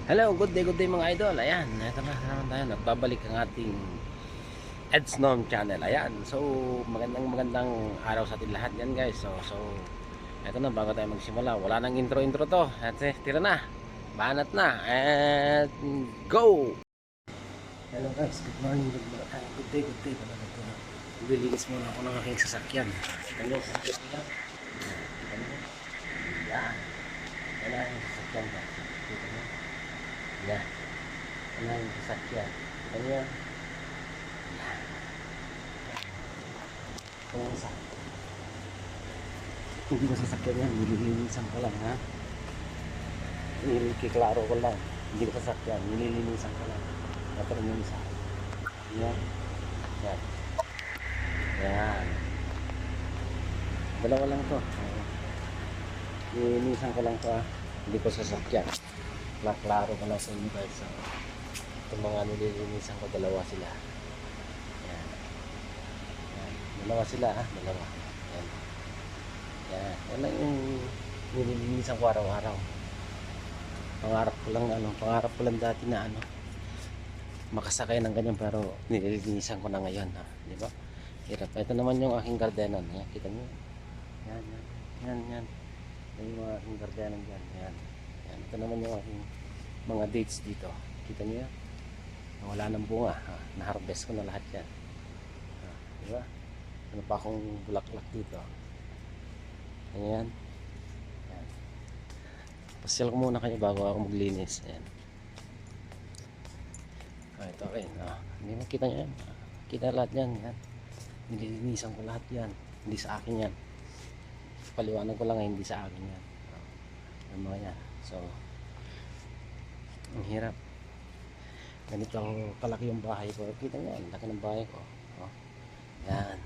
Hello, good day mga idol. Ayan, ito na naman tayo. Nagbabalik ang ating Ed's Nom channel. Ayan, so magandang araw sa ating lahat yan guys. So ito na, bago tayo magsimula. Wala nang intro to. At tira na, banat na, and go! Hello guys, good morning, good day. Lilinis muna ako ng aking sasakyan. Hello, sasakyan. Yan, yan ang sasakyan ko. Yan. Ano yung sasakyan? Ano yan? Yan. Kung sa hindi na sasakyan yan, nililinisan ko lang ha. Kiklaro ko lang. Hindi na sasakyan, nililinisan ko lang. Ito rin yung isa. Yan. Yan. Yan. Dalawa lang to. Nililinisan ko lang to ha. Hindi ko sasakyan. Klaro ko lang sa inyo guys. So, itong mga nililinisan ko, dalawa sila. Yan. Yan. Dalawa sila ha. Dalawa. Yan. Yan. Yan lang yung nililinisan ko araw-araw. Pangarap ko lang dati na makasakay ng ganyan, pero nililinisan ko na ngayon ha. Di ba? Hirap. Ito naman yung aking gardenan. Yan. Kita niyo. Yan. Yan. Yung mga aking gardenan dyan. Yan. Ito naman yung aking mga dates dito. Kita niyo yan? Wala nang bunga. Na-harvest ko na lahat yan. Diba? Ano pa akong bulaklak dito. Ayan. Ayan. Pasyal ko muna kayo bago ako maglinis. Ayan. Ito rin. Hindi mo kita nyo yan. Kita lahat yan. Ayan. Nililinisan ko lahat yan. Hindi sa akin yan. Paliwanag ko lang hindi sa akin yan. Yung mga yan. So, ang hirap. Ganito ang kalaki yung bahay ko. Kita nyo, ang laki ng bahay ko. Yan.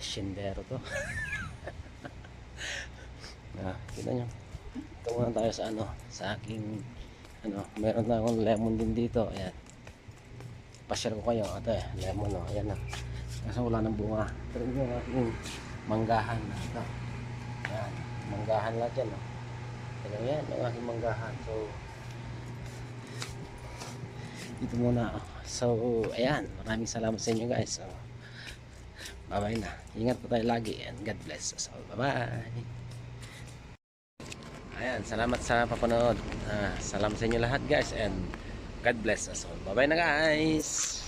Asyendero to. Kita nyo. Ito muna tayo sa sa aking meron na akong lemon din dito. Ayan. Pasyal ko kayo. Ito lemon ayan na. Kasi wala ng bunga. Pero yung aking manggahan. Ito. Ayan. Manggahan lang dyan. Ayan, ang aking manggahan. So, dito muna. So, ayan. Maraming salamat sa inyo guys. So, bye-bye na. Ingat po tayo lagi and God bless us all. Bye-bye. Ayan, salamat sa papanood. Salamat sa inyo lahat guys and God bless us all. Bye-bye na guys.